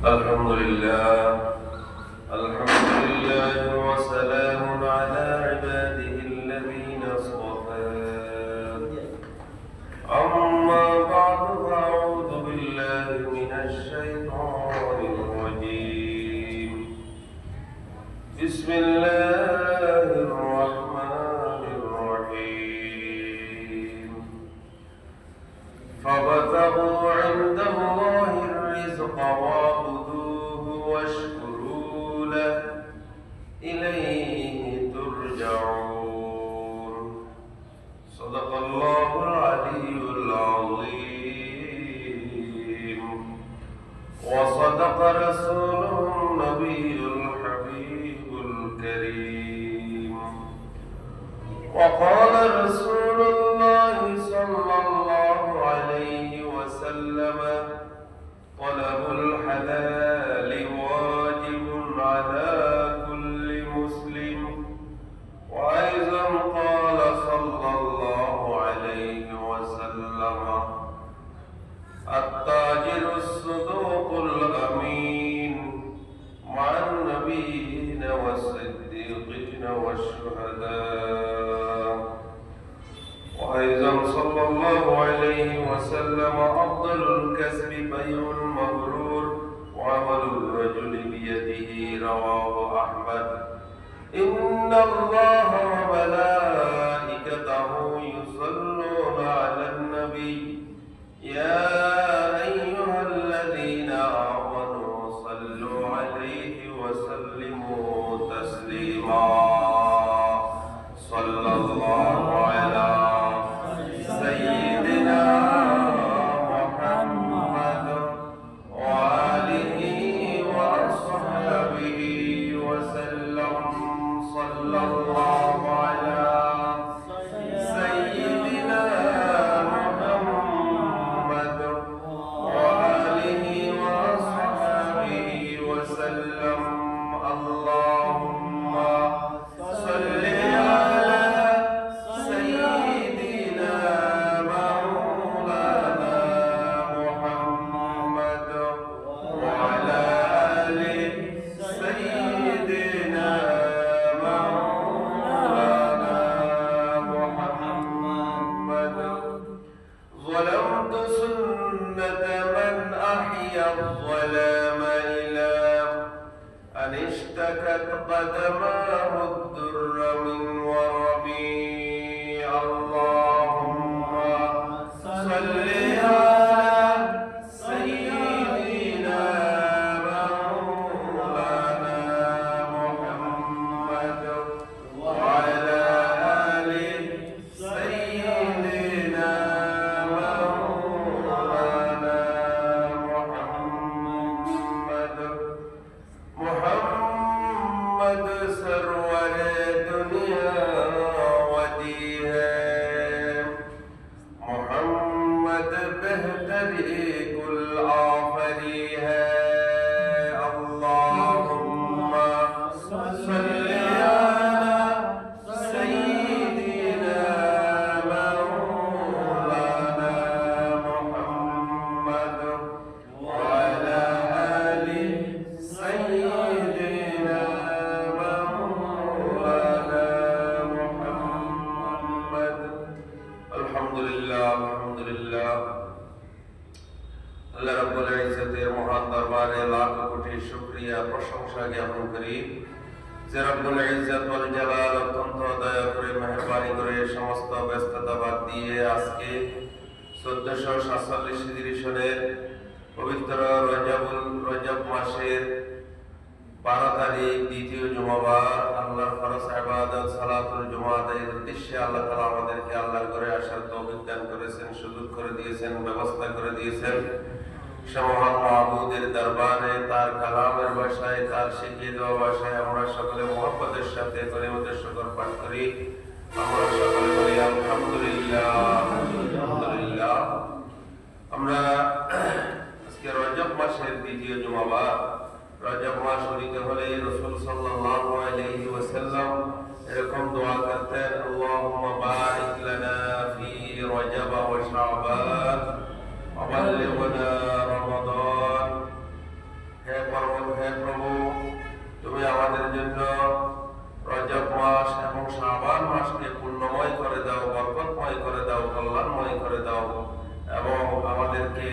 الحمد لله وسلام على عباده الذين اصطفى. أما بعد فأعوذ بالله من الشيطان الرجيم. بسم الله الرحمن الرحيم. فابتغوا عند الله الرزق واعبدوه واشكروا له إليه ترجعون. صدق الله العلي العظيم وصدق رسوله النبي الحبيب الكريم. وقال رسول الله صلى الله عليه وسلم: طلب الحلال واجب على كل مسلم. وأيضا قال صلى الله عليه وسلم: التاجر الصدوق الأمين مع النبيين والصديقين والشهداء. وأيضا صلى الله عليه وسلم: أفضل الكسب بيع مبرور وعمل الرجل بيده. رواه أحمد. إن الله وملائكته يصلون على النبي يا أيها الذين آمنوا صلوا عليه وسلموا تسليما. صلى الله على سيدنا محمد وآله وأصحابه وسلم. صلى الله على سيدنا محمد وآله وأصحابه وسلم. اللهم صل على سيدنا مولانا محمد وعلى آل سيدنا مولانا محمد. ظلمت سنة من أحيا الظلام إلى أن اشتكت قدماه الدر من وربي. اللهم صل على سيدنا مولانا محمد وعلى آل سيدنا مولانا محمد. محمد سرور دنیا ودی ہے. محمد بہتری کل آفری ہے. اللهم صل على سيدنا مولانا محمد وعلى آل سيدنا مولانا محمد. الحمد لله আল্লাহ রাব্বুল ইজ্জতের মহান দরবারে লাখ কোটি শুকরিয়া প্রশংসা জ্ঞাপন করি যে রাব্বুল ইজ্জত ওয়াল জালাল অত্যন্ত দয়া করে মেহেরবানি করে সমস্ত ব্যস্ততা বাদ দিয়ে আজকে 1447 হিজরি সনের পবিত্র রজব মাসের 12 তারিখ দ্বিতীয় জুমাবার আল্লাহর ফরজ ইবাদত সালাতুল জুমা আদায়ের উদ্দেশ্যে আল্লাহ তাআলা আমাদেরকে আল্লাহর ঘরে আসার তৌফিক দান করেছেন, সুযোগ করে দিয়েছেন, ব্যবস্থা করে দিয়েছেন। সে মহান মাহবুদের দরবারে তার কালামের ভাষায়, তার শিখিয়ে দেওয়া ভাষায় আমরা সকলে মুহাব্বতের সাথে কলিমাতুশ শুকর পাঠ করি। আমরা সকলে বলি আলহামদুলিল্লাহ আলহামদুলিল্লাহ। আমরা আজকে রজব মাসের দ্বিতীয় জুমাবার। রজব মাস হইতে হলে রাসূল সাল্লাল্লাহু আলাইহি ওয়াসাল্লাম এরকম দোয়া করতেন: আল্লাহুম্মা বারিক লানা ফি রজব ওয়া শাবান ওয়া বাল্লিগনা রমাদান হে প্রভু, তুমি আমাদের জন্য রজব মাস এবং শাবান মাসকে পূর্ণময় করে দাও, বরকতময় করে দাও, কল্যাণময় করে দাও এবং আমাদেরকে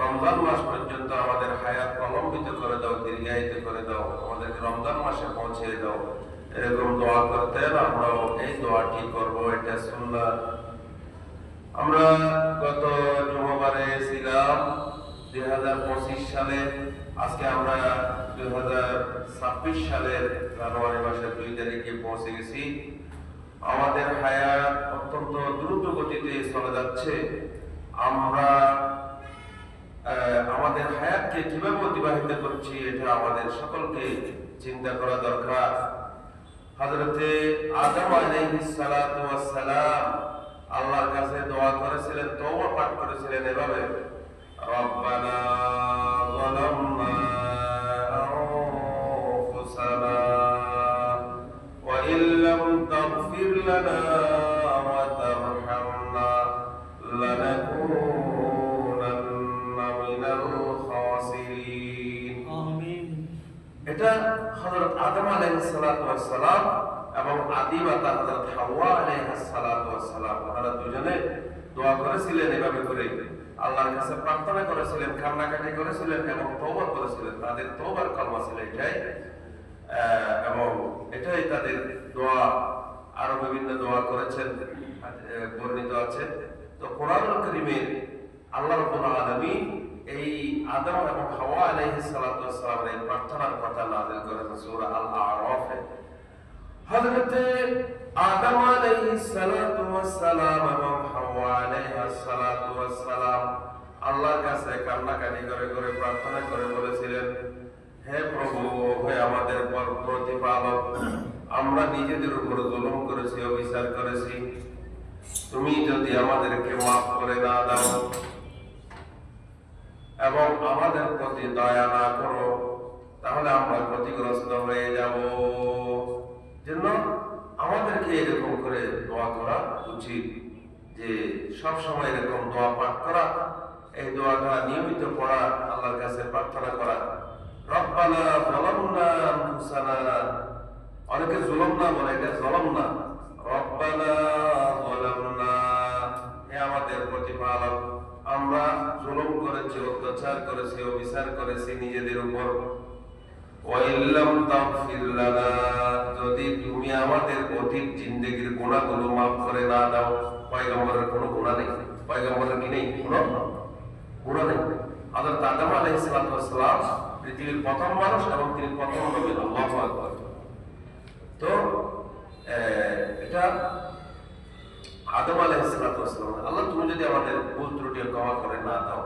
রমজান মাস পর্যন্ত আমাদের হায়াত প্রলম্বিত করে দাও, দীর্ঘায়িত করে দাও, আমাদেরকে রমজান মাসে পৌঁছে দাও। এরকম দোয়া করতেন, আমরাও এই দোয়াটি করবো। এটা সুন্নাত। আমরা গত জুমাবারে ছিলাম 2025 সালে, আজকে আমরা 2026 সালের জানুয়ারি মাসের 2 তারিখে পৌঁছে গেছি। আমাদের হায়াত অত্যন্ত দ্রুত গতিতে চলে যাচ্ছে। আমরা আমাদের হায়াতকে কিভাবে অতিবাহিত করছি এটা আমাদের সকলকে চিন্তা করা দরকার। হযরতে আদম আলাইহিস সালাতু ওয়াস সালাম আল্লাহর কাছে দোয়া করেছিলেন, তওবা পাঠ করেছিলেন এভাবে, রব্বানা যালামনা আনফুসানা ওয়া ইল্লাম তাগফির লানা ওয়া তারহামনা লানাকুনান্না মিনাল খাসিরিন। আমিন। এটা হযরত আদম আলাইহিস সালাতু ওয়াস সালাম এবং আদি মাতা হযরত হাওয়া আলাইহিস সালাতু ওয়াস সালাম তারা দুজনে দোয়া করেছিলেন এভাবে করে, আল্লাহর কাছে প্রার্থনা করেছিলেন, কান্নাকাটি করেছিলেন এবং তওবা করেছিলেন। তাদের তওবার কলমা ছিল এটাই, এবং এটাই তাদের দোয়া। আরো বিভিন্ন দোয়া করেছেন, বর্ণিত আছে। তো কোরআনুল কারীমে আল্লাহ রাব্বুল আলামিন এই আদম এবং হাওয়া আলাইহিস সালাতু ওয়াস সালামের এই প্রার্থনার কথা নাযিল করেছেন সূরা আল আরাফে। হযরতে আদম আলাইহিস সালাতু ওয়াস সালাম এবং হাওয়া আলাইহিস সালাতু ওয়াস সালাম আল্লাহর কাছে কান্নাকাটি করে করে প্রার্থনা করে বলেছিলেন, হে প্রভু, হে আমাদের প্রতিপালক, আমরা নিজেদের উপর জুলুম করেছি, অবিচার করেছি। তুমি যদি আমাদেরকে মাফ করে না দাও এবং আমাদের প্রতি দয়া না করো, তাহলে আমরা ক্ষতিগ্রস্ত হয়ে যাব। জন্য আমাদেরকে এরকম করে দোয়া করা উচিত, যে সব সময় এরকম দোয়া পাঠ করা, এই দোয়াটা নিয়মিত পড়া, আল্লাহর কাছে প্রার্থনা করা। রব্বানা যালামনা আনফুসানা, অনেকে জুলুমনা বলে, এটা যালামনা। রব্বানা যালামনা, হে আমাদের প্রতিপালক, আমরা জুলুম করেছি, অত্যাচার করেছি, অবিচার করেছি নিজেদের উপর। ওয়া ইল্লাম তাগফির লানা, যদি তুমি আমাদের অতীত জিন্দেগির গুনাহগুলো মাফ করে না দাও। পয়গম্বরের কোনো গুনাহ নেই, পয়গম্বরের কি নেই? কোনো গুনাহ নেই। হযরত আদম আলাইহিস সালাতু ওয়াস সালাম পৃথিবীর প্রথম মানুষ এবং তিনি প্রথম নবী। আল্লাহু আকবার। তো এটা আদম আলাইহিস সালাতু ওয়াস সালাম, আল্লাহ তুমি যদি আমাদের ভুল ত্রুটি ক্ষমা করে না দাও,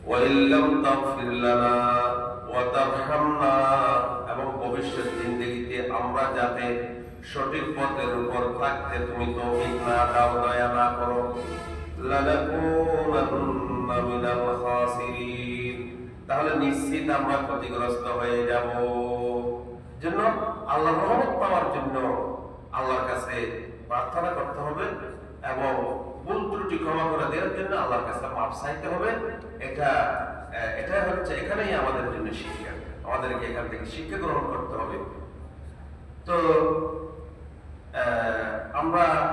ওয়া ইল্লাম তাগফির লানা ওয়া তারহামনা, এবং ভবিষ্যৎ জিন্দেগিতে আমরা যাতে সঠিক পথের উপর থাকতে তুমি তৌফিক না দাও, দয়া না করো, লানাকুনান্না মিনাল খাসিরিন, তাহলে নিশ্চিত আমরা ক্ষতিগ্রস্ত হয়ে যাব। জন্য আল্লাহর রহমত পাওয়ার জন্য আল্লাহর কাছে প্রার্থনা করতে হবে এবং ভুল ত্রুটি ক্ষমা করে দেওয়ার জন্য আল্লাহর কাছে মাফ চাইতে হবে। এটা হচ্ছে এখানেই আমাদের জন্য শিক্ষা, আমাদেরকে এখান থেকে শিক্ষা গ্রহণ করতে হবে। তো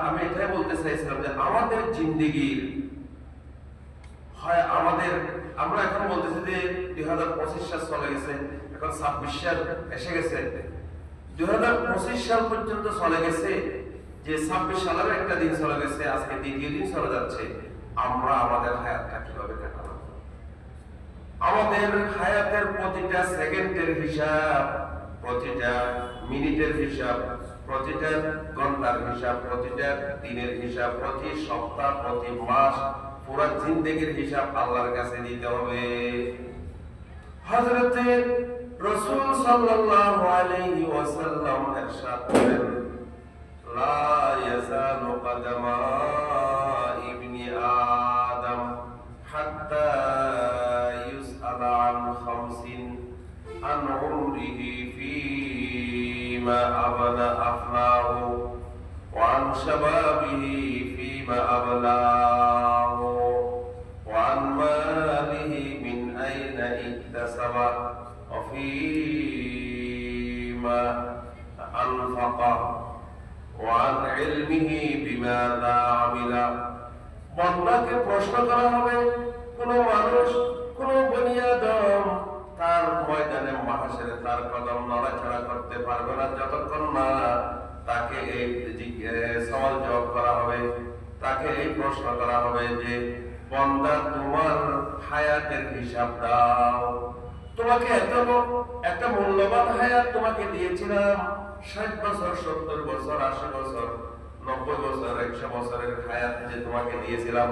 আমি এটাই বলতে চাইছিলাম যে আমাদের জিন্দেগির হয় আমরা এখন বলতেছি যে 2025 সাল চলে গেছে, এখন 26 সাল এসে গেছে। 2025 সাল পর্যন্ত চলে গেছে, যে 26 সালের একটা দিন চলে গেছে, আজকে দ্বিতীয় দিন চলে যাচ্ছে। আমরা আমাদের হায়াতটা কিভাবে কাটাবো? আমাদের হায়াতের প্রতিটা সেকেন্ডের হিসাব, প্রতিটা মিনিটের হিসাব, প্রতিটা ঘন্টার হিসাব, প্রতিটা দিনের হিসাব, প্রতি সপ্তাহ, প্রতি মাস, পুরো জিন্দেগির হিসাব আল্লাহর কাছে দিতে হবে। হযরতে রাসূল সাল্লাল্লাহু আলাইহি ওয়াসাল্লাম ইরশাদ করেন, লা ইয়াজালু কদামা ইবনি আদম হাত্তা ইউসআলা আন খামসিন আন উমরিহি ফীমা আবলা আফনাহু ওয়া আন শাবাবিহি ফীমা আবলাহু ওয়া আন মালিহি মিন আইনা ইকতাসাবা ওয়া ফীমা আনফাকা ওয়া আন ইলমিহি বিমাযা আমিলা। বান্দাকে প্রশ্ন করা হবে, কোন মানুষ, কোন বনি আদম তার ময়দানে মাহশরে তার কদম নড়াচড়া করতে পারবে না যতক্ষণ না তাকে এই সওয়াল জবাব করা হবে। তাকে এই প্রশ্ন করা হবে যে বান্দা তোমার হায়াতের হিসাব দাও। তোমাকে একটা মূল্যবান হায়াত তোমাকে দিয়েছিলাম, 60 বছর, 70 বছর, 80 বছর, 90 বছর, 100 বছরের হায়াত যে তোমাকে দিয়েছিলাম,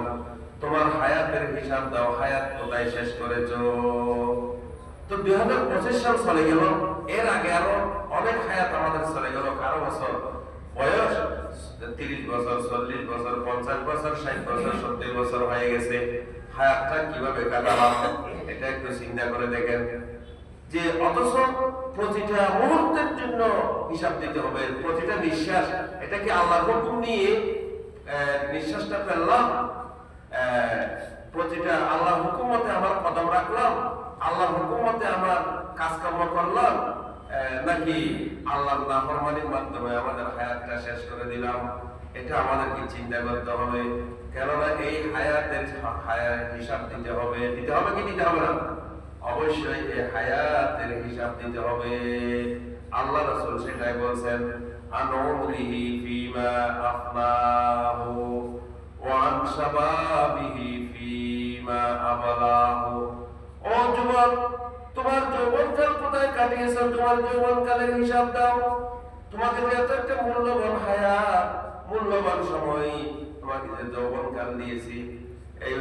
তোমার হায়াতের হিসাব দাও, হায়াত কোথায় শেষ করেছো? তো 2025 সাল চলে গেল, এর আগে আরো অনেক হায়াত আমাদের চলে গেল। কারো বছর বয়স 30 বছর, 40 বছর, 50 বছর, 60 বছর, 70 বছর হয়ে গেছে। হায়াতটা কিভাবে কাটালাম এটা একটু চিন্তা করে দেখেন। যে অথচ প্রতিটা মুহূর্তের জন্য হিসাব দিতে হবে, প্রতিটা নিঃশ্বাস, এটা কি আল্লাহর হুকুম নিয়ে নিঃশ্বাসটা ফেললাম? প্রতিটা আল্লাহর হুকুম মতে আমার কদম রাখলাম, আল্লাহর হুকুম মতে আমার কাজকর্ম করলাম, নাকি আল্লাহর নাফরমানির মাধ্যমে আমাদের হায়াতটা শেষ করে দিলাম? এটা আমাদেরকে চিন্তা করতে হবে। কেননা এই হায়াতের হিসাব দিতে হবে। দিতে হবে কি দিতে হবে না? অবশ্যই এই হায়াতের হিসাব দিতে হবে। আল্লাহ রাসূল সেটাই বলছেন, আনউমরিহি ফীমা আফনাহু ওয়া আন শাবাবিহি ফীমা আবলাহু। ও যুবক, তোমার যৌবনকাল কোথায় কাটিয়েছো? তোমার যৌবনকালের হিসাব দাও। তোমাকে যে এত একটা মূল্যবান হায়াত, মূল্যবান সময় তোমাকে যে যৌবনকাল দিয়েছি, এই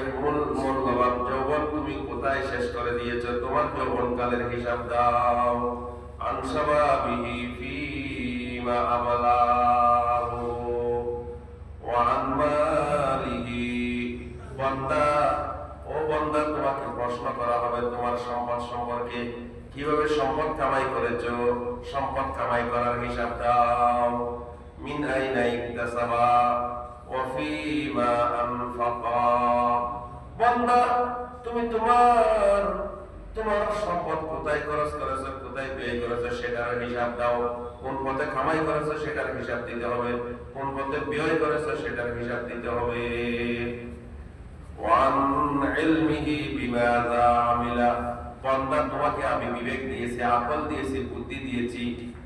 মূল্যবান যৌবন তুমি কোথায় শেষ করে দিয়েছো? তোমার যৌবনকালের হিসাব দাও। আন শাবাবিহি ফীমা আবলাহু ওয়া আন মালিহি। বান্দা, ও বান্দা, তোমাকে প্রশ্ন করা হবে তোমার সম্পদ সম্পর্কে। কিভাবে সম্পদ কামাই করেছো? সম্পদ কামাই করার হিসাব দাও। মিন আইনা ইকতাসাবা ওয়া ফীমা আনফাকা। বান্দা, তুমি তোমার সম্পদ কোথায় খরচ করেছো, কোথায় ব্যয় করেছো সেটার হিসাব দাও। কোন পথে কামাই করেছো সেটার হিসাব দিতে হবে, কোন পথে ব্যয় করেছো সেটার হিসাব দিতে হবে। ওয়ান ইলমিহি বিমাযা আমিলা। বান্দা, তোমাকে আমি বিবেক দিয়েছি, আকল দিয়েছি, বুদ্ধি দিয়েছি,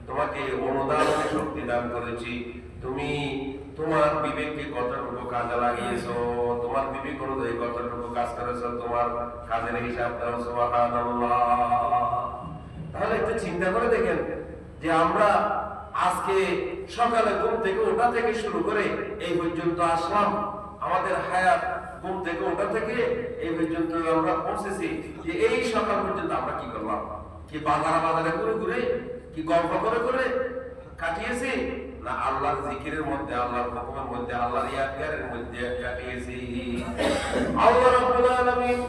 তোমাকে অনুধাবনের শক্তি দান করেছি। তুমি তোমার বিবেককে কতটুকু কাজে লাগিয়েছো, তোমার বিবেক অনুযায়ী কতটুকু কাজ করেছো, তোমার কাজের হিসাব দাও। সুবহানাল্লাহ। তাহলে একটু চিন্তা করে দেখেন যে আমরা আজকে সকালে ঘুম থেকে ওঠা থেকে শুরু করে এই পর্যন্ত আসলাম, আমাদের হায়াত ঘুম থেকে ওঠা থেকে এই পর্যন্ত আমরা পৌঁছেছি, যে এই সকাল পর্যন্ত আমরা কি করলাম? কি বাজারে ঘুরে ঘুরে, কি গল্প করে করে কাটিয়েছি, না আল্লাহর জিকিরের মধ্যে, আল্লাহর হুকুমের মধ্যে, আল্লাহর ইয়াদগারের মধ্যে কাটিয়েছি? আল্লাহ রাব্বুল আলামিন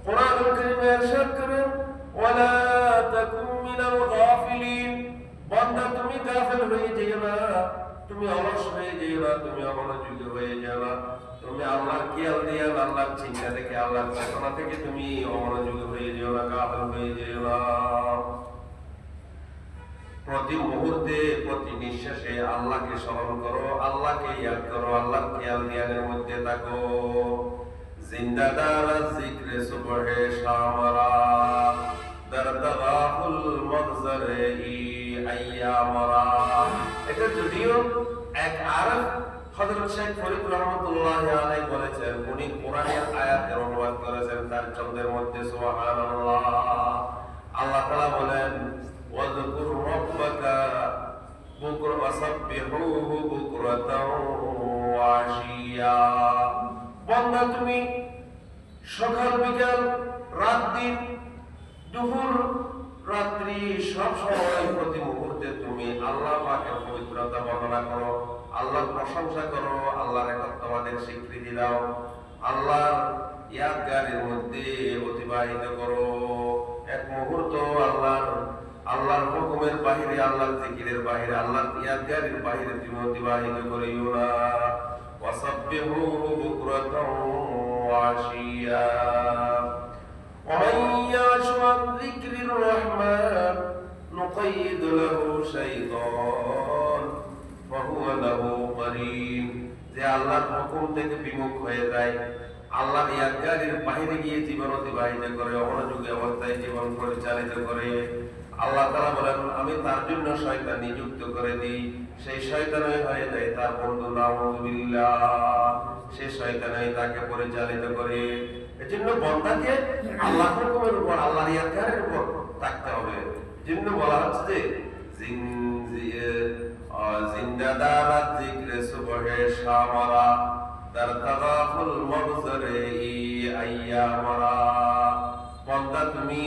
কোরআনুল কারীমে ইরশাদ করেন, ওয়ালা তাকুম মিনাল গাফিলিন। বান্দা, তুমি গাফিল হয়ে যেও না, তুমি অলস হয়ে যেও না, তুমি অমনোযোগী হয়ে যেও না। তুমি আল্লাহর খেয়াল দিয়ে, আল্লাহর চিন্তা থেকে, আল্লাহর চেতনা থেকে তুমি অমনোযোগী হয়ে যেও না, গাফিল হয়ে যেও না। প্রতি মুহূর্তে, প্রতি নিঃশ্বাসে আল্লাহকে স্মরণ করো, আল্লাহকে ইয়াদ করো, আল্লাহর খেয়াল জ্ঞানের মধ্যে থাকো। জিন্দাদার জিক্রে সুবহে শামরা দরদগাহুল মগজরে ই আইয়ামরা। এটা যদিও এক আরব হযরত শেখ ফরিদ রহমাতুল্লাহি আলাইহি বলেছেন, উনি কোরআনের আয়াতের অনুবাদ করেছেন তার ছন্দের মধ্যে। সুবহানাল্লাহ। আল্লাহ তাআলা বলেন, ওয়াযকুর রাব্বাকা বুকরা ওয়াসাব্বিহুহু বুকরাতাও ওয়া আশিয়া। বান্দা, তুমি সকাল বিকাল, রাত দিন, দুপুর রাত্রি, সব সময় প্রতি মুহূর্তে তুমি আল্লাহ পাকের পবিত্রতা বর্ণনা করো, আল্লাহর প্রশংসা করো, আল্লাহর একত্ববাদের স্বীকৃতি দাও, আল্লাহর ইয়াদগারের মধ্যে অতিবাহিত করো। এক মুহূর্ত আল্লাহর হুকুমের বাহিরে, আল্লাহর জিকিরের বাহিরে, আল্লাহর ইয়াদগারের বাহিরে তুমি অতিবাহিত করিও না। ওয়াসাব্বিহুহু বুকরাতাও ওয়া আশিয়া। ওয়া মান যিকরির রহমান নুকাইয়িদ লাহু শাইতান ফাহুয়া লাহু কারীন। যে আল্লাহর হুকুম থেকে বিমুখ হয়ে যায়, আল্লাহর ইয়াদগারির বাইরে গিয়ে জীবন অতিবাহিত করে, অমনোযোগী অবস্থায় জীবন পরিচালিত করে, আল্লাহ তাআলা বলেন আমি তার জন্য শয়তান নিযুক্ত করে দিই, সেই শয়তানই হয়ে যায় তার বন্ধু। নাউযুবিল্লাহ, সেই শয়তানই তাকে পরিচালিত করে। এজন্য বান্দাকে আল্লাহর হুকুমের উপর, আল্লাহর ইয়াদগারের উপর থাকতে হবে। এজন্য বলা হচ্ছে যে জিন্দাদারাত যিকরে সুবহে শামারা দারতাগাফুল মগজরে ই আইয়ামারা। বান্দা তুমি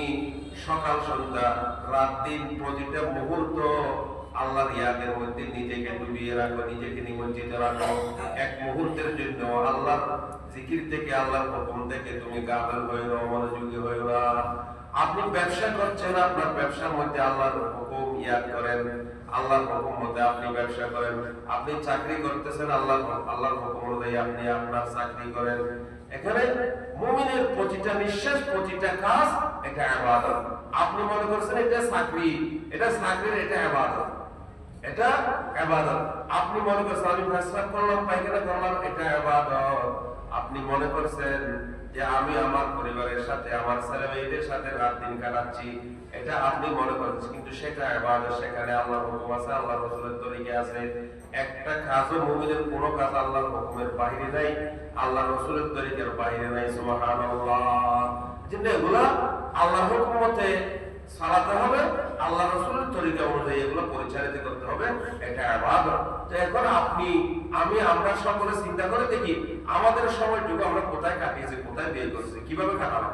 সকাল সন্ধ্যা রাত দিন প্রতিটা মুহূর্ত আল্লাহর ইয়াদের মধ্যে নিজেকে ডুবিয়ে রাখো, নিজেকে নিমজ্জিত রাখো। এক মুহূর্তের জন্য আল্লাহর জিকির থেকে, আল্লাহর হুকুম থেকে তুমি গাফেল হয়ে না, মনোযোগী হয়ে না। আপনি ব্যবসা করছেন, আপনার ব্যবসার মধ্যে আল্লাহর হুকুম ইয়াদ করেন, আল্লাহর হুকুম মতে আপনি ব্যবসা করেন। আপনি চাকরি করতেছেন, আল্লাহর হুকুম অনুযায়ী আপনি আপনার চাকরি করেন। এখানে মুমিনের প্রতিটা নিঃশ্বাস, প্রতিটা কাজ এটা ইবাদত। আপনি মনে করছেন এটা চাকরি, এটা চাকরির, এটা ইবাদত, এটা ইবাদত। আপনি মনে করছেন আমি পেশাব করলাম, পায়খানা করলাম, এটা ইবাদত। আপনি মনে করছেন যে আমি আমার পরিবারের সাথে, আমার ছেলে মেয়েদের সাথে রাত দিন কাটাচ্ছি, এটা আপনি মনে করছেন, কিন্তু সেটা ইবাদত। সেখানে আল্লাহর হুকুম আছে, আল্লাহর রাসূলের তরিকা আছে। একটা কাজও মুমিনের কোনো কাজ আল্লাহর হুকুমের বাইরে নাই, আল্লাহর রাসূলের তরিকার বাইরে নাই। সুবহানাল্লাহ। যেটা এগুলা আল্লাহর হুকুম মতে চালাতে হবে, আল্লাহ রাসূলের তরিকা অনুযায়ী এগুলো পরিচালিত করতে হবে, এটা ইবাদত। তো এখন আপনি, আমি, আমরা সকলে চিন্তা করে দেখি আমাদের সময়টুকু আমরা কোথায় কাটিয়েছি, কোথায় ব্যয় করছি, কিভাবে কাটাবো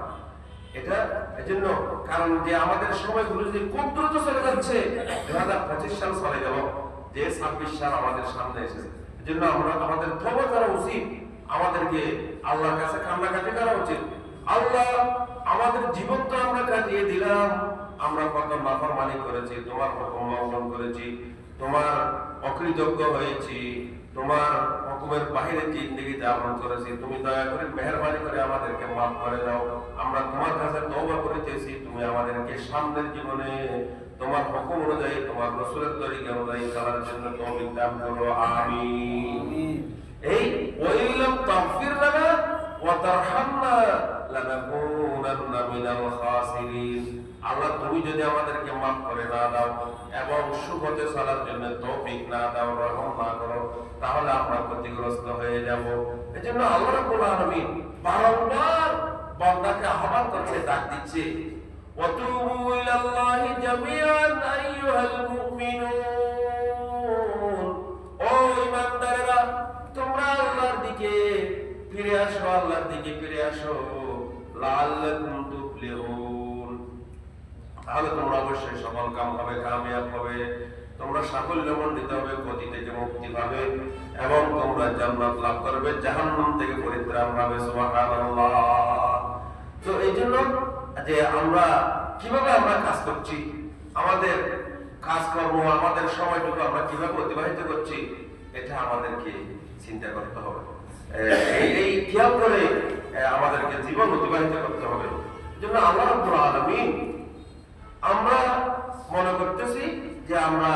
এটা। এজন্য কারণ যে আমাদের সময়গুলো যে খুব দ্রুত চলে যাচ্ছে, 2025 সাল চলে গেল, যে 26 সাল আমাদের সামনে এসেছে। এজন্য আমাদের তওবা করা উচিত, আমাদেরকে আল্লাহর কাছে কান্নাকাটি করা উচিত। আল্লাহ আমাদের জীবন তো আমরা কাটিয়ে দিলাম, আমরা কত নাফরমানি করেছি, তোমার হুকুম লঙ্ঘন করেছি, তোমার অকৃতজ্ঞ হয়েছি, তোমার হুকুমের বাইরে জিন্দেগি যাপন করেছি। তুমি দয়া করে মেহেরবানি করে আমাদেরকে মাফ করে দাও। আমরা তোমার কাছে তওবা করিতেছি, তুমি আমাদেরকে সামনের জীবনে তোমার হুকুম অনুযায়ী, তোমার রাসূলের তরিকা অনুযায়ী চলার জন্য তৌফিক দান করো, আমিন। এই ওয়াইলাম তাগফির লানা ওয়া তারহামনা লানাকুনান্না মিনাল খাসিরিন। আল্লাহ তুমি যদি আমাদেরকে মাফ করে না দাও এবং সুখতে চলার জন্য তৌফিক না দাও, রহম না করো, তাহলে আমরা ক্ষতিগ্রস্ত হয়ে যাব। এজন্য আল্লাহ রাব্বুল আলামিন বারবার বান্দাকে আহ্বান করছে, ডাক দিচ্ছে, ওয়াতুবু ইলাল্লাহি জামিআন আইয়ুহাল মুমিনুন। ও ঈমানদারেরা, তোমরা আল্লাহর দিকে ফিরে আসো, আল্লাহর দিকে ফিরে আসো, লাআল্লাকুম তুফলিহুন। তাহলে তোমরা অবশ্যই সফল কাম হবে, কামিয়াব হবে, তোমরা সাফল্যমণ্ডিত হবে, ক্ষতি থেকে মুক্তি পাবে এবং তোমরা জান্নাত লাভ করবে, জাহান্নাম থেকে পরিত্রাণ পাবে। সুবহানাল্লাহ। তো এই জন্য যে আমরা কিভাবে আমরা কাজ করছি, আমাদের কাজকর্ম, আমাদের সময়টুকু আমরা কিভাবে অতিবাহিত করছি, এটা আমাদেরকে চিন্তা করতে হবে। এই খেয়াল করে আমাদেরকে জীবন অতিবাহিত করতে হবে। জন্য আল্লাহ রাব্বুল আলামিন, আমরা মনে করতেছি যে আমরা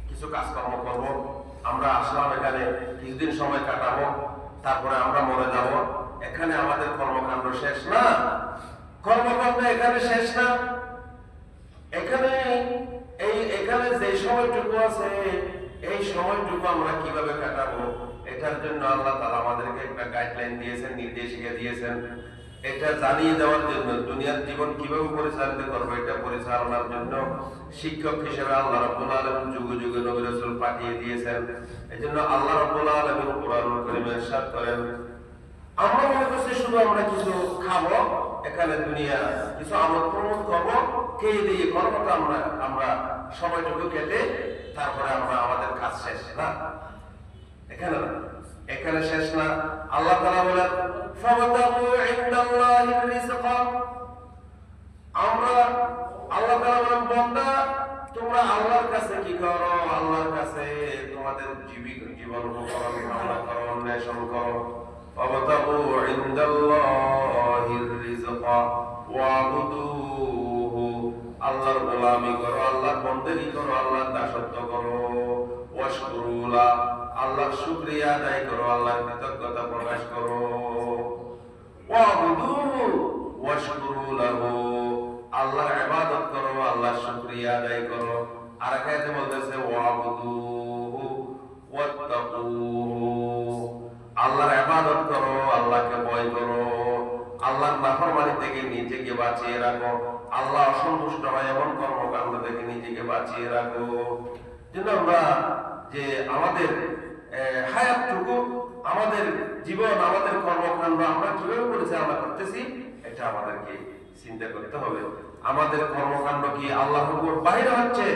কিছু কাজকর্ম করব, আমরা আসলাম এখানে কিছুদিন সময় কাটাবো, তারপরে আমরা মরে যাব। এখানে আমাদের কর্মকাণ্ড শেষ না, কর্মকাণ্ড এখানে শেষ না। এখানে এখানে যে সময়টুকু আছে, এই সময়টুকু আমরা কিভাবে কাটাবো, এটার জন্য আল্লাহ তাআলা আমাদেরকে একটা গাইডলাইন দিয়েছেন, নির্দেশিকা দিয়েছেন। এটা জানিয়ে দেওয়ার জন্য, দুনিয়ার জীবন কিভাবে পরিচালিত করবো এটা পরিচালনার জন্য শিক্ষক হিসেবে আল্লাহ রাব্বুল আলামিন যুগে যুগে নবী রাসূল পাঠিয়ে দিয়েছেন। এজন্য আল্লাহ রাব্বুল আলামিন কোরআনুল কারীমে ইরশাদ করেন, আমরা মনে করছি শুধু আমরা কিছু খাবো, এখানে দুনিয়া কিছু আমোদ প্রমোদ করবো, খেয়ে দিয়ে কর্মটা আমরা সময়টুকু কেটে তারপরে আমরা আমাদের কাজ শেষ না। এখানে শেষ না। আল্লাহ তাআলা বলেন, ফাবতাগু ইনদাল্লাহির রিজকা। আমরা, আল্লাহ তাআলা বলেন, বান্দা তোমরা আল্লাহর কাছে কি করো, আল্লাহর কাছে তোমাদের জীবন উপকরণ কামনা করো, অন্বেষণ করো। ওয়াবতাগু ইনদাল্লাহির রিজকা ওয়াবুদুহু, আল্লাহর গোলামি করো, আল্লাহর বন্দেগী করো, আল্লাহর দাসত্ব করো। ওয়াশকুরু লাহ, আল্লাহর শুকরিয়া আদায় করো, আল্লাহর কৃতজ্ঞতা প্রকাশ করো। ওয়াবুদুহু ওয়াশকুরু লাহু, আল্লাহর ইবাদত করো, আল্লাহর শুকরিয়া আদায় করো। আর এক আয়াতে বলতেছে ওয়াবুদুহু ওয়াত্তাকুহু, আল্লাহর ইবাদত করো, আল্লাহকে ভয় করো, আল্লাহর নাফরমানি থেকে নিজেকে বাঁচিয়ে রাখো, আল্লাহ অসন্তুষ্ট হয় এমন কর্মকাণ্ড থেকে নিজেকে বাঁচিয়ে রাখো। যেন আমরা যে আমাদের হায়াতটুকু, আমাদের জীবন, আমাদের কর্মকাণ্ড আমরা কিভাবে পরিচালনা করতেছি এটা আমাদেরকে চিন্তা করতে হবে। আমাদের কর্মকাণ্ড কি আল্লাহ হুকুমের বাইরে হচ্ছে,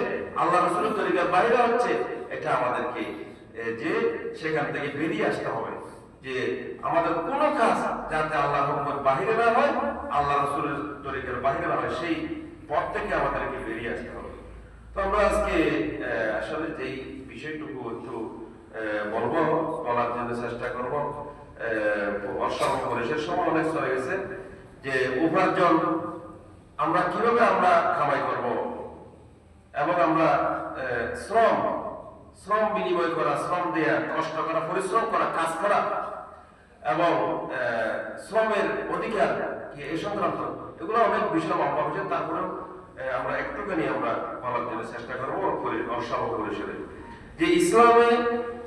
আল্লাহ রাসূলের তরিকার বাইরে হচ্ছে, এটা আমাদেরকে যে সেখান থেকে বেরিয়ে আসতে হবে। যে আমাদের কোন কাজ যাতে আল্লাহ হুকুমের বাইরে না হয়, আল্লাহ রাসূলের তরিকার বাইরে না হয়, সেই পথ থেকে আমাদেরকে বেরিয়ে আসতে হবে। তো আমরা আজকে আসলে যেই বিষয়টুকু একটু বলবো, বলার জন্য চেষ্টা করবো। অসম পরিশের সময় অনেক চলে গেছে, যে উপার্জন আমরা কিভাবে আমরা কামাই করব, এবং আমরা শ্রম বিনিময় করা, শ্রম দেয়া, কষ্ট করা, পরিশ্রম করা, কাজ করা এবং শ্রমের অধিকার কি এই সংক্রান্ত এগুলো অনেক বিষয় লম্বা বিষয়। তারপরেও আমরা একটুখানি আমরা বলার জন্য চেষ্টা করবো অসম পরিসরে, যে ইসলামে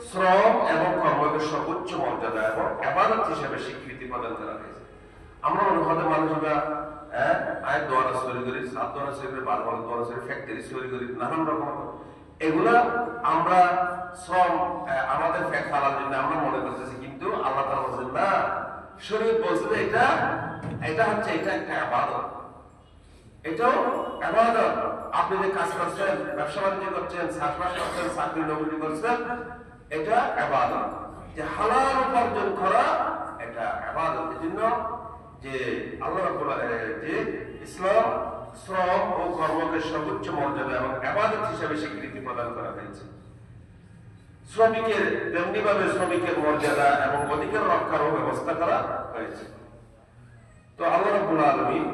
শ্রম এবং কর্মকে সর্বোচ্চ মর্যাদা এবং ইবাদত হিসেবে স্বীকৃতি প্রদান করা হয়েছে। আমরা মনে মানুষরা আয় দোয়ারা চুরি করি, সাত দোয়ারা চুরি করি, 12 দোয়ারা চুরি, ফ্যাক্টরি চুরি করি, নানান রকম এগুলা আমরা শ্রম আমাদের ফ্যাট ফালার জন্য আমরা মনে করতেছি, কিন্তু আল্লাহ তাআলা বলেন না, শরীয়ত বলছে এটা হচ্ছে এটা একটা ইবাদত, এটাও ইবাদত। আপনি যে কাজ করছেন, ব্যবসা বাণিজ্য করছেন, চাষবাস করছেন, চাকরি নৌকরি করছেন, এটা ইবাদত। যে হালাল উপার্জন করা এটা ইবাদত। এজন্য যে আল্লাহ রাব্বুল যে ইসলাম শ্রম ও কর্মকে সর্বোচ্চ মর্যাদা এবং ইবাদত হিসেবে স্বীকৃতি প্রদান করা হয়েছে। শ্রমিকের তেমনিভাবে শ্রমিকের মর্যাদা এবং অধিকার রক্ষারও ব্যবস্থা করা হয়েছে। তো আল্লাহ রাব্বুল আলামিন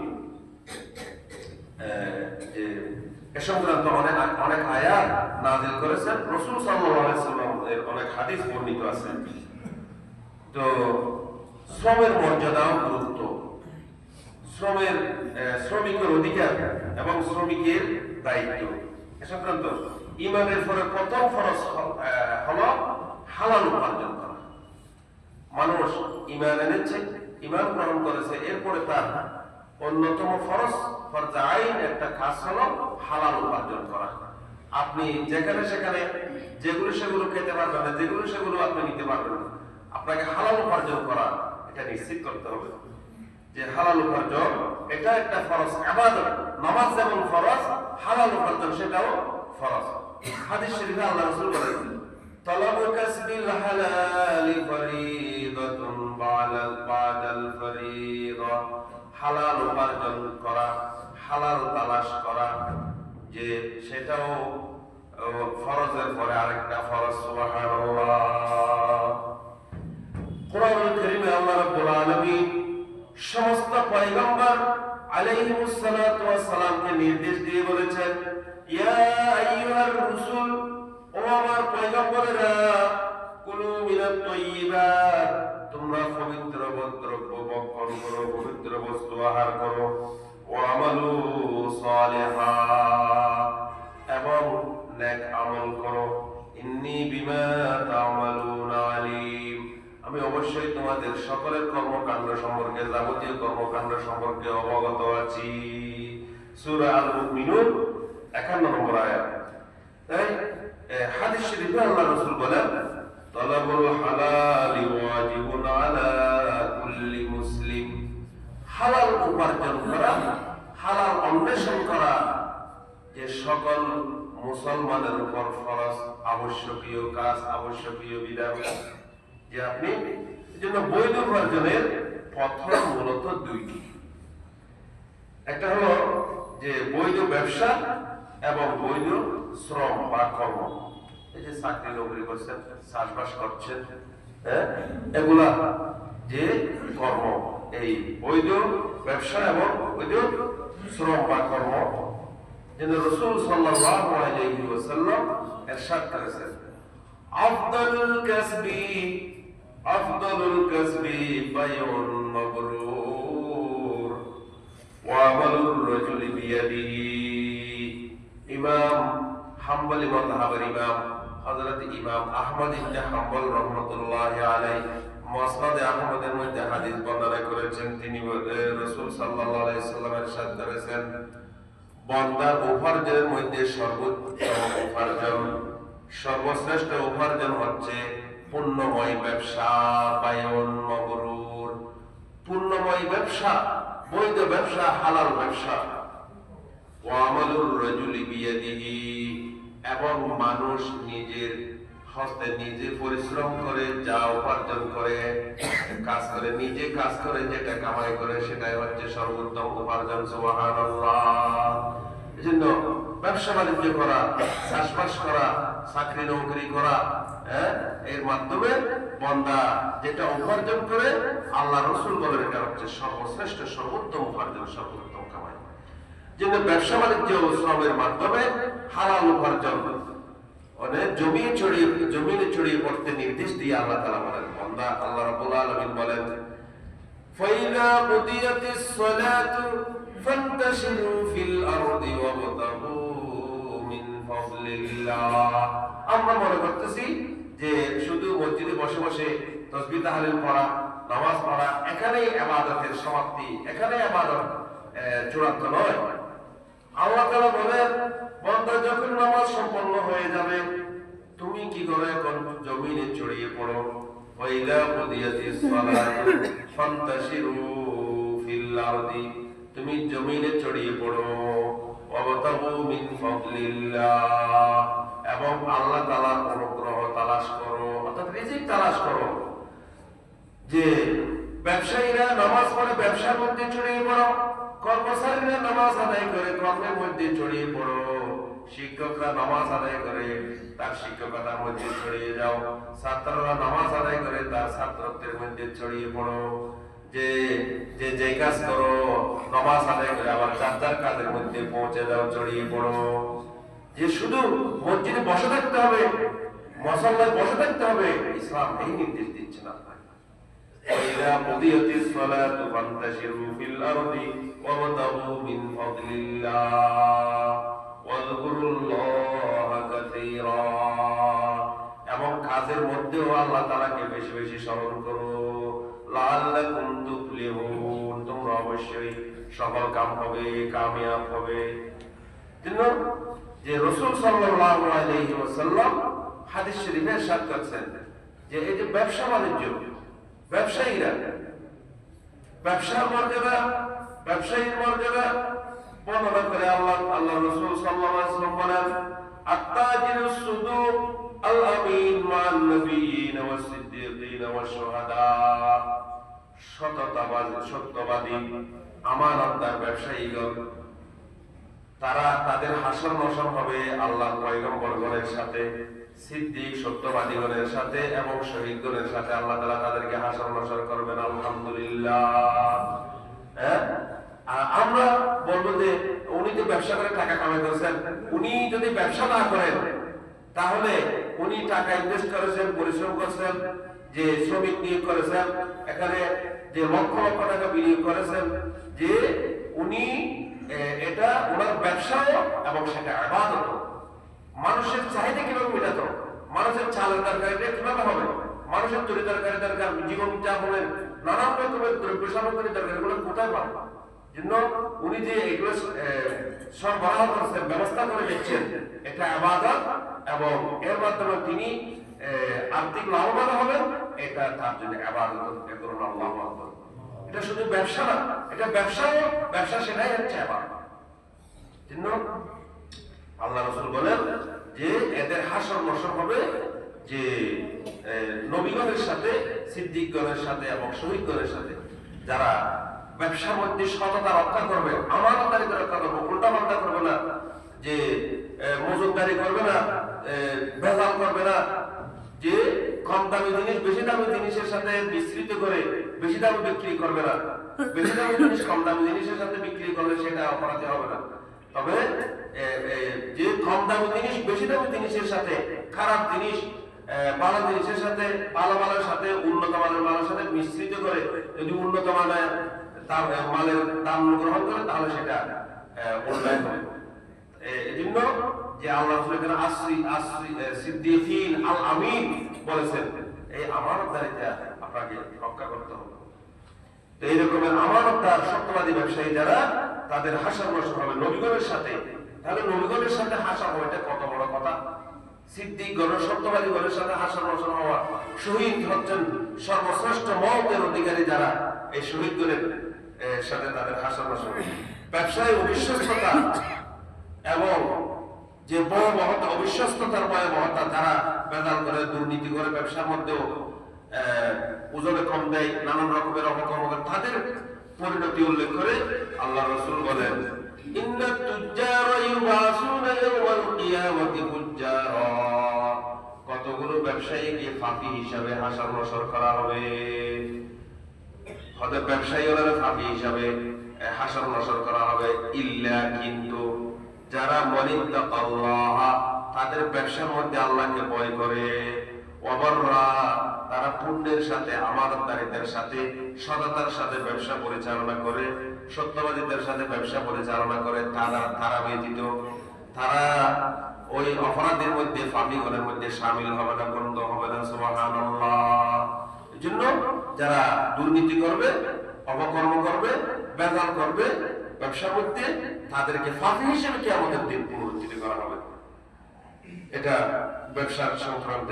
এ সংক্রান্ত অনেক আয়াত নাযিল করেছেন, রাসূল সাল্লাল্লাহু আলাইহি ওয়াসাল্লামের অনেক হাদিস বর্ণিত আছে। তো শ্রমের মর্যাদা ও গুরুত্ব, শ্রমিকের অধিকার এবং শ্রমিকের দায়িত্ব এ সংক্রান্ত ঈমানের পরে প্রথম ফরজ হলো হালাল উপার্জন করা। মানুষ ঈমান এনেছে, ঈমান গ্রহণ করেছে, এরপরে তার অন্যতম ফরজ আইন একটা কাজ হলো হালাল উপার্জন করা। আপনি যেখানে সেখানে যেগুলো সেগুলো খেতে পারবেন না, যেগুলো সেগুলো আপনি নিতে পারবেন না, আপনাকে হালাল উপার্জন করা এটা নিশ্চিত করতে হবে। যে হালাল উপার্জন এটা একটা ফরজ ইবাদত। নামাজ যেমন ফরজ, হালাল উপার্জন সেটাও ফরজ। হাদিস শরীফে আল্লাহ রাসূল বলেছেন, তালাবু কাসবিল হালালি ফরিদাতুন বাদাল ফরিদা, হালাল উপার্জন করা, হালাল তালাশ করা, যে সেটাও ফরজের পরে আরেকটা ফরজ। সুবহানাল্লাহ। কোরআনুল কারীমে আল্লাহ রাব্বুল আলামিন সমস্ত পয়গম্বর আলাইহিমুস সালাতু ওয়াস সালামকে নির্দেশ দিয়ে বলেছেন, ইয়া আইয়ুহার রাসূল, ও আমার পয়গম্বরেরা, কুলু মিনাত তাইয়্যিবাত, তোমরা পবিত্র দ্রব্য ভক্ষণ করো, পবিত্র বস্তু আহার করো, ওয়া আমালু সালিহা, এবং নেক আমল করো, ইন্নী বিমা তা'মালুনা আলীম, আমি অবশ্যই তোমাদের সকলের কর্মকাণ্ড সম্পর্কে, যাবতীয় কর্মকাণ্ড সম্পর্কে অবগত আছি। সূরা আল মুমিনুন 51 নম্বর আয়াত। তাই হাদিস শরীফে আল্লাহ রাসূল বলেন, তালাবুল হালালি ওয়াজিবুন আলা কুল্লি মুসলিম, হালাল উপার্জন করা, হালাল অন্বেষণ করা যে সকল মুসলমানের উপর ফরজ, আবশ্যকীয় কাজ, আবশ্যকীয় বিধান। যে আপনি এজন্য বৈধ উপার্জনের পথ মূলত দুইটি। একটা হলো যে বৈধ ব্যবসা এবং বৈধ শ্রম বা কর্ম। এই যে চাকরি নকরি করছেন, চাষবাস করছেন, এগুলা যে কর্ম, এই বৈধ ব্যবসা এবং বৈধ শ্রম বা কর্ম, যেন রাসূল সাল্লাল্লাহু আলাইহি ওয়াসাল্লাম ইরশাদ করেছেন, আফদালুল কাসবি বাইউন মাবরুর ওয়া আমালুর রাজুলি বিয়াদিহি। ইমাম হাম্বলি মাযহাবের ইমাম হযরত ইমাম আহমদ ইবনে হাম্বল রাহমাতুল্লাহি আলাইহি মুসনাদ আহমদের মধ্যে হাদিস বর্ণনা করেছেন। তিনি রাসূল সাল্লাল্লাহু আলাইহি ওয়াসাল্লাম ইরশাদ করেছেন, বান্দার উপার্জনের মধ্যে সর্বোত্তম উপার্জন, সর্বশ্রেষ্ঠ উপার্জন হচ্ছে পুণ্যময় ব্যবসা, বায়ুন মাবরুর, পুণ্যময় ব্যবসা, বৈধ ব্যবসা, হালাল ব্যবসা। ওয়া আমালুর রাজুলি বিয়াদিহি, এবং মানুষ নিজের হস্তে নিজে পরিশ্রম করে যা উপার্জন করে, কাজ করে, নিজে কাজ করে যেটা কামাই করে, সেটাই হচ্ছে সর্বোত্তম উপার্জন। সুবহানাল্লাহ। এজন্য ব্যবসা বাণিজ্য করা, চাষবাস করা, চাকরি নৌকরি করা, এর মাধ্যমে বান্দা যেটা উপার্জন করে, আল্লাহ রাসূল বলেন এটা হচ্ছে সর্বশ্রেষ্ঠ, সর্বোত্তম উপার্জন, সর্বোত্তম কামাই। যেন ব্যবসা বাণিজ্য ও শ্রমের মাধ্যমে হালাল উপার্জন অনেক জমিনে ছড়িয়ে পড়তে নির্দেশ দিয়ে আল্লাহ তাআলা বলেন। বান্দা আল্লাহ রাব্বুল আলামিন বলেন, ফাইযা কুদিয়াতিস সালাতু ফান্তাশিরু ফিল আরদি ওয়াবতাগু মিন ফাদলিল্লাহ। আমরা মনে করতেছি যে শুধু মসজিদে বসে বসে তাসবিহ তাহলিল পড়া, নামাজ পড়া, এখানেই ইবাদতের সমাপ্তি, এখানে ইবাদত চূড়ান্ত নয়। আল্লাহ তাআলা বলেন, বান্দা যখন নামাজ সম্পন্ন হয়ে যাবে, তুমি কি করে এখন জমিনে ছড়িয়ে পড়ো। ওয়াইদা কুদিয়াতিস সালাতু ফান্তাশিরু ফিল আরদি, তুমি জমিনে ছড়িয়ে পড়ো। ওয়াবতাগু মিন ফাদলিল্লাহ, এবং আল্লাহ তাআলার অনুগ্রহ তালাশ করো, অর্থাৎ রিজিক তালাশ করো। যে ব্যবসায়ীরা নামাজ পড়ে ব্যবসার মধ্যে ছড়িয়ে পড়ো, কর্মচারীরা নামাজ আদায় করে কর্মের মধ্যে ছড়িয়ে পড়ো, শিক্ষকরা নামাজ আদায় করে তার শিক্ষকতার মধ্যে ছড়িয়ে যাও, ছাত্ররা নামাজ আদায় করে তার ছাত্রত্বের মধ্যে ছড়িয়ে পড়ো। যে যে যে কাজ করো নামাজ আদায় করে আবার যার যার কাজের মধ্যে পৌঁছে যাও, ছড়িয়ে পড়ো। যে শুধু মসজিদে বসে থাকতে হবে, মুসল্লায় বসে থাকতে হবে, ইসলাম এই নির্দেশ দিচ্ছে না। وإذا قضيت الصلاة فانتشروا في الأرض وابتغوا من فضل الله واذكروا الله كثيرا। এবং কাজের মধ্যেও আল্লাহ তাআলাকে বেশি বেশি স্মরণ করো, লাআল্লাকুম তুফলিহুন, তোমরা অবশ্যই সফল কাম হবে, কামিয়াব হবে। যে রাসূল সাল্লাল্লাহু আলাইহি ওয়াসাল্লাম হাদিস শরীফে ইরশাদ করেছেন যে এই যে ব্যবসা বাণিজ্য, ব্যবসায়ীরা, ব্যবসার মর্যাদা, ব্যবসায়ীর মর্যাদা বর্ণনা করে আল্লাহ রাসূল সাল্লাল্লাহু আলাইহি ওয়াসাল্লাম বলেন, আত-তাজিরুস সুদুক আল আমিন ওয়ান নবিয়্যিন ওয়াস সিদ্দীকিন ওয়াস শুহাদা। সত্যবাদী আমানতদার ব্যবসায়ীগণ, তারা তাদের হাসর নসর হবে আল্লাহর পয়গম্বরগণের সাথে, সিদ্দিক সত্যবাদীগণের সাথে এবং শহীদগণের সাথে। আল্লাহ তাআলা তাদেরকে হাসর নসর করবেন। আলহামদুলিল্লাহ। আমরা বলবো যে উনি যে ব্যবসা করে টাকা কামাই করেছেন, উনি যদি ব্যবসা না করেন তাহলে উনি টাকা ইনভেস্ট করেছেন, পরিশ্রম করেছেন, যে শ্রমিক নিয়োগ করেছেন, এখানে যে লক্ষ লক্ষ টাকা বিনিয়োগ করেছেন, যে উনি এটা ওনার ব্যবসাও এবং সেটা ইবাদত। মানুষের চাহিদা কিভাবে মেটাতো, মানুষের চালের তরকারিটা কিভাবে হবে, মানুষের তরি তরকারি দরকার, জীবন যাপনের নানান রকমের দ্রব্য সামগ্রী দরকার, এগুলো কোথায় পাবো? জন্য উনি যে এগুলো সরবরাহ করেছেন, ব্যবস্থা করে দিচ্ছেন, এটা ইবাদত এবং এর মাধ্যমে তিনি আর্থিক লাভবান হবেন, এটা তার জন্য ইবাদত। করুন আল্লাহু আকবার। এটা শুধু ব্যবসা না, এটা ব্যবসা সেটাই হচ্ছে ইবাদত। জন্য আল্লাহ রাসূল বলেন যে এদের হাসর নসর হবে যে নবীগণের সাথে, সিদ্দিকগণের সাথে এবং শহীদগণের সাথে, যারা ব্যবসার মধ্যে সততা রক্ষা করবে, আমানতদারিতা রক্ষা করবে, উল্টাপাল্টা করবে না, যে মজুতদারি করবে না, ভেজাল করবে না, যে কম দামি জিনিস বেশি দামি জিনিসের সাথে মিশ্রিত করে দামে বিক্রি করবে না, বেশি দামি জিনিস কম দামি জিনিসের সাথে বিক্রি করলে সেটা অপরাধী হবে না। তবে যে কম দামি জিনিস বেশি দামি জিনিসের সাথে, খারাপ জিনিস ভালো জিনিসের সাথে, ভালো মালের সাথে, উন্নত মানের মালের সাথে মিশ্রিত করে যদি উন্নত মানের মালের দাম গ্রহণ করে তাহলে সেটা অন্যায় হবে। এই জন্য যে আল্লাহ এখানে সিদ্দিকিন আল আমিন বলেছেন, এই আমানতদারিতা আপনাকে রক্ষা করতে হবে। তো এই রকমের আমানতদার সত্যবাদী ব্যবসায়ী যারা, তাদের হাসার নসর হবে নবীগণের সাথে। তাহলে নবীগণের সাথে হাসা হবে, এটা কত বড় কথা। সিদ্দিকগণের, সত্যবাদী গণের সাথে হাসার নসর হওয়া। শহীদ হচ্ছেন সর্বশ্রেষ্ঠ মওতের অধিকারী যারা, এই শহীদগণের সাথে তাদের হাসার নসর। ব্যবসায় অবিশ্বস্ততা এবং যে ভয়াবহতা, অবিশ্বস্ততার ভয়াবহতা, যারা বেদাল করে, দুর্নীতি করে, ব্যবসার মধ্যেও ওজনে কম দেয়, নানান রকমের অপকর্ম করে, তাদের পরিণতি উল্লেখ করে আল্লাহ রাসূল বলেন, ইন্নাত তুজ্জারা ইউবাসুনা ইয়াওমাল কিয়ামাতি ফুজ্জারা, কতগুলো ব্যবসায়ীকে ফাঁকি হিসাবে হাসার নসর করা হবে। হয়তো ব্যবসায়ী ওরা ফাঁকি হিসাবে হাসার নসর করা হবে। ইল্লা, কিন্তু যারা মনিত্তাকাল্লাহ, তাদের ব্যবসার মধ্যে আল্লাহকে ভয় করে, ওয়াবাররা, তারা পুণ্যের সাথে, আমানতদারিতার সাথে, সততার সাথে ব্যবসা পরিচালনা করে, সত্যবাদীদের সাথে ব্যবসা পরিচালনা করে, তারা ব্যতীত তারা ওই অপরাধের মধ্যে, ফাঁকিগণের মধ্যে শামিল হবে না, বন্ধ হবে না। সুবহানাল্লাহ। এজন্য যারা দুর্নীতি করবে, অপকর্ম করবে, বেদাল করবে ব্যবসার মধ্যে, তাদেরকে ফাঁকি হিসেবে কিয়ামতের দিন পুনরুত্থিত করা হবে। এটা ব্যবসার সংক্রান্ত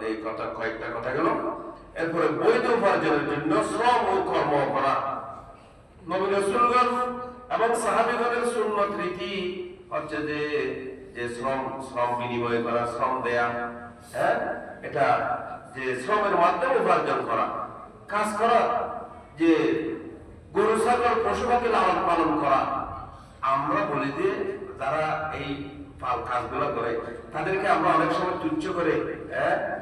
এই কথা, কয়েকটা কথা গেল। এরপরে বৈধ উপার্জনের জন্য শ্রম ও কর্ম করা। নবী রাসূলগণ এবং সাহাবীগণের সুন্নত রীতি হচ্ছে যে শ্রম বিনিময় করা, শ্রম দেয়া, এটা যে শ্রমের মাধ্যমে উপার্জন করা, কাজ করা, যে গরু ছাগল পশু পাখি লালন পালন করা। আমরা বলি যে যারা এই কাজগুলো করে তাদেরকে আমরা অনেক সময় তুচ্ছ করে,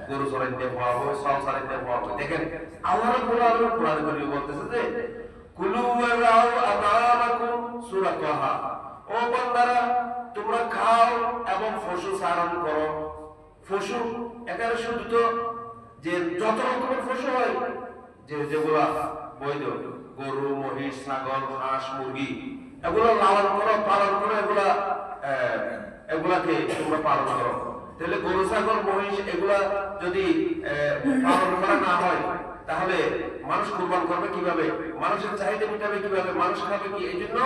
গরু চড়াইতে পাওয়া হবে, সব চড়াইতে পাওয়া হবে। দেখেন আল্লাহ রাব্বুল আলামিন কোরআনে কারীমে বলতেছে যে কুলু ওয়ারাউ আমালাকুম, সূরা তাহা, ও বান্দারা তোমরা খাও এবং পশু চারণ করো। পশু এখানে শুধু তো যে যত রকমের পশু হয়, যেগুলা বৈধ, গরু, মহিষ, ছাগল, হাঁস, মুরগি, এগুলো লালন করো, পালন করো, এগুলাকে তোমরা পালন করো। তাহলে গরু, ছাগল, মহিষ এগুলা যদি পালন করা না হয়, তাহলে মানুষ কুরবান করবে কিভাবে? মানুষের চাহিদা মেটাবে কিভাবে? মানুষ খাবে কি? এই জন্য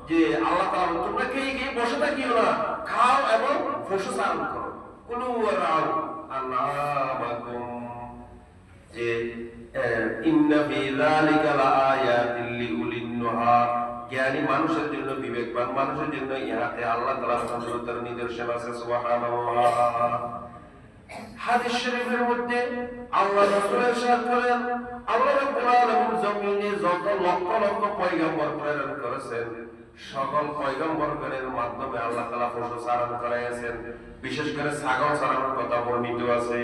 যে আল্লাহ তাআলা তোমরা খেয়ে গিয়ে বসে থাকিও না, খাও এবং পশু চারণ করো। কুলু ওয়ারাউ আনামাকুম, যে ইন্না ফি যালিকা লাআয়াতিন লিউলিন নুহা, জ্ঞানী মানুষের জন্য, বিবেকবান মানুষের জন্য ইহাতে আল্লাহ তাআলার কুদরতের নিদর্শন আছে। সুবহানাল্লাহ। হাদিস শরীফের মধ্যে আল্লাহ রাসূল ইরশাদ করেন, আল্লাহ রাব্বুল আলামিন জমিনে যত লক্ষ লক্ষ পয়গম্বর প্রেরণ করেছেন, সকল পয়গম্বরগণের মাধ্যমে আল্লাহ তাআলা পশু চারণ করাইছেন। বিশেষ করে ছাগল চারণের কথা বর্ণিত আছে।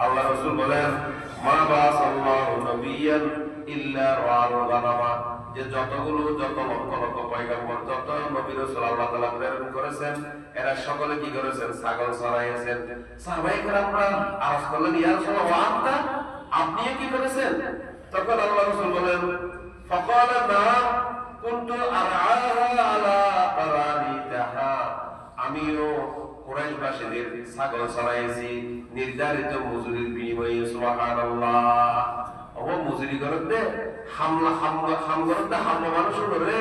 আল্লাহ রাসূল বলেন, মা বাসাল্লাহু নবিয়ান ইল্লা রাআল গানামা, যে যত লক্ষ লক্ষ পয়গম্বর, যত নবী রাসূল আল্লাহ তাআলা প্রেরণ করেছেন, এরা সকলে কি করেছেন? ছাগল চড়াইছেন। সাহাবায়ে কেরামরা আরজ করলেন, ইয়া রাসূলুল্লাহ, ওয়া আনতা, আপনিও কি করেছেন? তখন আল্লাহ রাসূল বলেন, ফাকালা নাম কুনতু আরআহা আলা তারানিতাহা, আমিও কুরাইশবাসীদের ছাগল চড়াইছি নির্ধারিত মজুরির বিনিময়ে। সুবহানাল্লাহ। ও মজুরি করতে হামলা মানুষ করে,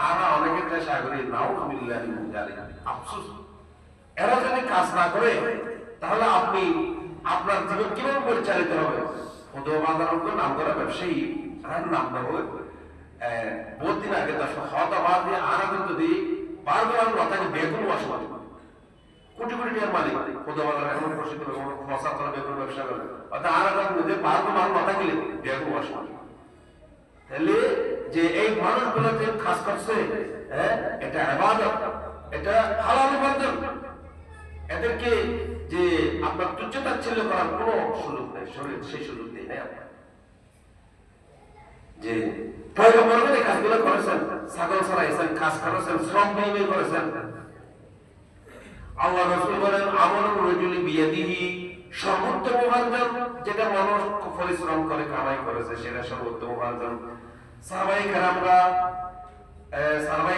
আর অনেকের কাছে সাগরে নাউযুবিল্লাহি মিন যালিক। আফসোস, এরা যদি কাজ না করে তাহলে আপনি আপনার জীবন কিভাবে পরিচালিত হবে? নাম করা ব্যবসায়ী নাম দেবো। বহুত দিন আগে হতাবাদ দিয়ে আনাদের যদি বারবার মাথাকে বেগুন বসবাস, কোটি কোটি টাকার মালিক খোদাবাজার এমন প্রসিদ্ধ ফসাতলা বেগুন ব্যবসা করে, অর্থাৎ আনাদের মধ্যে বারবার মাথা গেলে বেগুন বসবাস। তাহলে যে এই মানুষগুলো যে কাজ করছে, এটা ইবাদত, এটা হালাল উপার্জন। এদেরকে যে আপনার তুচ্ছ তাচ্ছিল্য করার কোনো সুযোগ নেই, শরীর সেই সুযোগ নেই। যে পয়গম্বরগণ এই কাজগুলো করেছেন, ছাগল চড়াইছেন, কাজ করেছেন, শ্রম বিনিময় করেছেন। আল্লাহ রাসূল বলেন আমলুর রাজুলি বিয়াদিহি, সর্বোত্তম উপার্জন যেটা মানুষ পরিশ্রম করে কামাই করেছে সেটা সর্বোত্তম উপার্জন। সাহাবায়ে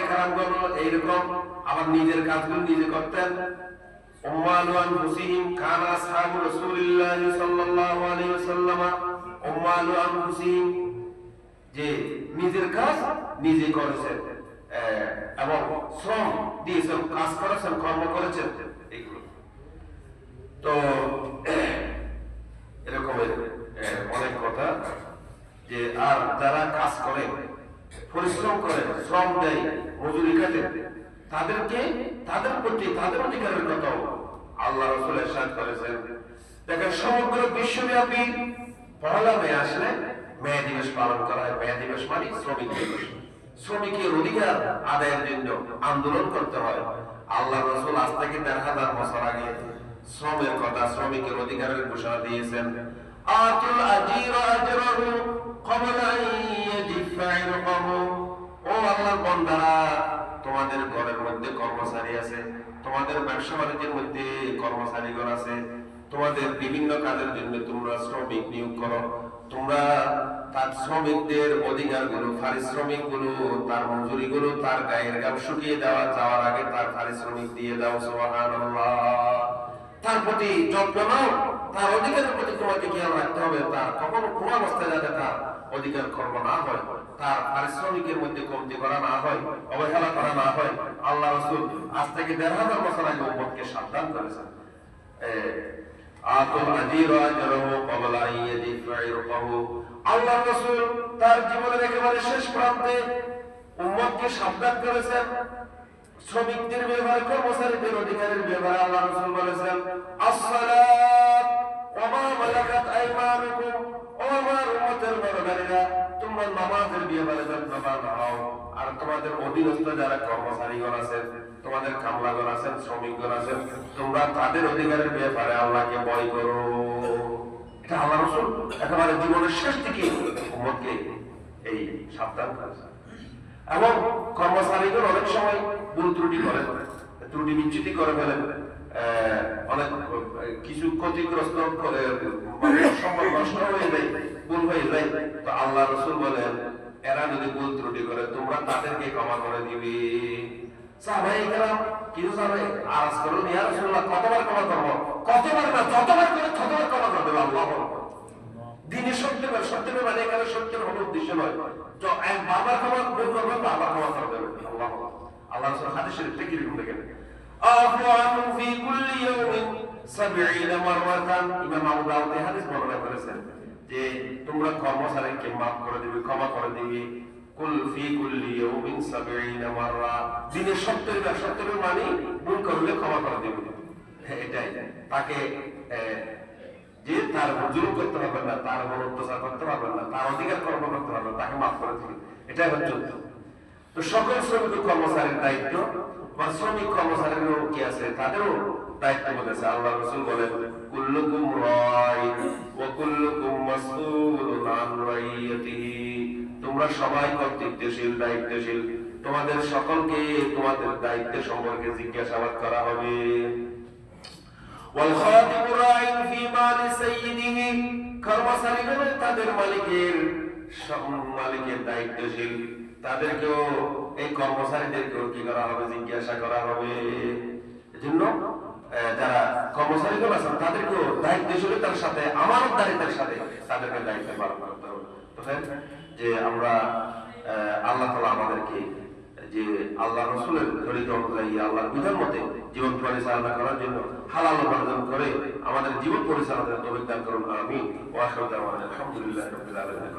কেরামগণ এইরকম আবার নিজের কাজগুলো নিজে করতেন। উম্মালু আনফুসিহিম কানা আসহাবু রাসূলিল্লাহি সাল্লাল্লাহু আলাইহি ওয়াসাল্লাম উম্মালু আনফুসিহিম, যে নিজের কাজ নিজে করেছেন এবং শ্রম দিয়েছেন, কাজ করেছেন, কর্ম করেছেন এগুলো। তো এরকমের অনেক কথা যে আর যারা কাজ করে, পরিশ্রম করে, শ্রম দেয়, মজুরি কাটে, তাদেরকে তাদের প্রতি তাদের অধিকারের কথা আল্লাহ রাসূল ইরশাদ করেছেন। দেখেন সমগ্র বিশ্বব্যাপী পহেলা মে আসলে মে দিবস পালন করা হয়। মে দিবস মানে শ্রমিক দিবস। শ্রমিকের অধিকার আদায়ের জন্য আন্দোলন করতে হয়। আল্লাহ রাসূল আজ থেকে ১৩,০০০ বছর আগে শ্রমের কথা, শ্রমিকের অধিকারের ঘোষণা দিয়েছেন। আতুল আজির আজরাহু ক্বাবলা আন ইয়াজিফা ইরকাহু, ও আল্লাহর বান্দারা, তোমাদের ঘরের মধ্যে কর্মচারী আছে, তোমাদের ব্যবসা বাণিজ্যের মধ্যে কর্মচারীগণ আছে, তোমাদের বিভিন্ন কাজের জন্য তোমরা শ্রমিক নিয়োগ করো। তোমরা তার শ্রমিকদের অধিকারগুলো, পারিশ্রমিকগুলো, তার মজুরিগুলো, তার গায়ের ঘাম শুকিয়ে যাওয়ার আগে তার পারিশ্রমিক দিয়ে দাও। সুবহানাল্লাহ। তার প্রতি যত্ন নাও, তার অধিকারের প্রতি তোমাকে খেয়াল রাখতে হবে। তার কখনো কোনো অবস্থায় যাতে তার অধিকার কর্ম না হয়, তার পারিশ্রমিকের মধ্যে কমতি করা না হয়, অবহেলা করা না হয়। আল্লাহ রাসূল আজ থেকে ১৫০০ বছর আগে উম্মতকে সাবধান করেছেন। আতুল আজির আজরাহু ক্বাবলা আন ইয়াজিফা ইরকাহু। আল্লাহ রাসূল তার জীবনের একেবারে শেষ প্রান্তে উম্মতকে সাবধান করেছেন শ্রমিকদের ব্যাপারে, কর্মচারীদের অধিকারের ব্যাপারে। আল্লাহ রাসূল বলেছেন as-সালাত ওয়া মা মালাকাত আইমানুকুম, ও আমার উম্মতের নরনারীরা, তোমরা নামাজের ব্যাপারে যত্নবান হও। আর তোমাদের অধীনস্থ যারা কর্মচারীগণ আছেন, তোমাদের কামলাগণ আছেন, শ্রমিকগণ আছেন, তোমরা তাদের অধিকারের ব্যাপারে আল্লাহকে ভয় করো। এটা আল্লাহ রাসূল একেবারে জীবনের শেষ দিকে উম্মতকে এই সাবধান করেছেন। এবং কর্মচারীগণ অনেক সময় ভুল ত্রুটি করে, ত্রুটি বিচ্যুতি করে ফেলেন, অনেক কিছু ক্ষতিগ্রস্ত করে, সম্মান নষ্ট হয়ে যায়, ভুল হয়ে যায়। তো আল্লাহ রাসূল বলেন এরা যদি ভুল ত্রুটি করে তোমরা তাদেরকে ক্ষমা করে দিবে। সাহাবায়ে কেরাম কিছু সাহাবায়ে আরজ করলেন, ইয়া রাসূলুল্লাহ কতবার ক্ষমা করব? কতবার না, যতবার করে ততবার ক্ষমা করে দেব। আল্লাহু আকবার। দিনে সত্যবার, সত্যবার মানে এখানে সত্যের কোনো উদ্দেশ্য নয়। তো এক বারবার ক্ষমা করবে, বারবার ক্ষমা করে দেবে। আল্লাহু আকবার। আল্লাহ রাসূল হাদিস শরীফে কি লিখেন দেখেন, আফু আনহু ফি কুল্লি ইয়াউমিন ৭০ মাররাতান। ইমাম আবু দাউদ এই হাদিস বর্ণনা করেছেন যে তোমরা কর্মচারীকে maaf করে দিবে, ক্ষমা করে দিবে। কুল ফি কুল্লি ইয়াউমিন ৭০ মাররা, দিনে ৭০ বার, ৭০ মানে ভুল করলে ক্ষমা করে দিবে। এটাই তাকে যে তার জুলুম করতে পারবেন না, তার উপর অত্যাচার করতে পারবেন না, তার অধিকার কর্ম করতে পারবেন, তাকে মাফ করে দিবে। এটাই হচ্ছে। তো সকল শ্রমিক কর্মচারীর দায়িত্ব বা শ্রমিক কর্মচারীরও কি আছে, তাদেরও দায়িত্ব বলেছে। আল্লাহ রাসূল বলেন কুল্লুকুম রাইন ওয়া কুল্লুকুম মাসউলুন আন রাইয়াতিহি, তোমরা সবাই কর্তৃত্বশীল, দায়িত্বশীল, তোমাদের সকলকে তোমাদের দায়িত্ব সম্পর্কে জিজ্ঞাসাবাদ করা হবে। ওয়াল খাদিমু রাইন ফি মালি সাইয়্যিদিহি, কর্মচারীগণ তাদের মালিকের দায়িত্বশীল, তাদেরকেও এই কর্মচারীদেরকেও কি করা হবে, জিজ্ঞাসা করা হবে। এজন্য যারা কর্মচারীগণ আছেন তাদেরকেও দায়িত্বশীলতার সাথে, আমানতদারিতার সাথে তাদেরকে দায়িত্ব পালন করতে হবে। যে আমরা আল্লাহ তাআলা আমাদেরকে যে আল্লাহ রাসূলের তরিকা অনুযায়ী আল্লাহর বিধান মতে জীবন পরিচালনা করার জন্য হালাল উপার্জন করে আমাদের জীবন পরিচালনার তৌফিক দান করুন। আমিন। ওয়া আখিরু দাওয়ানা আলহামদুলিল্লাহি রাব্বিল আলামিন।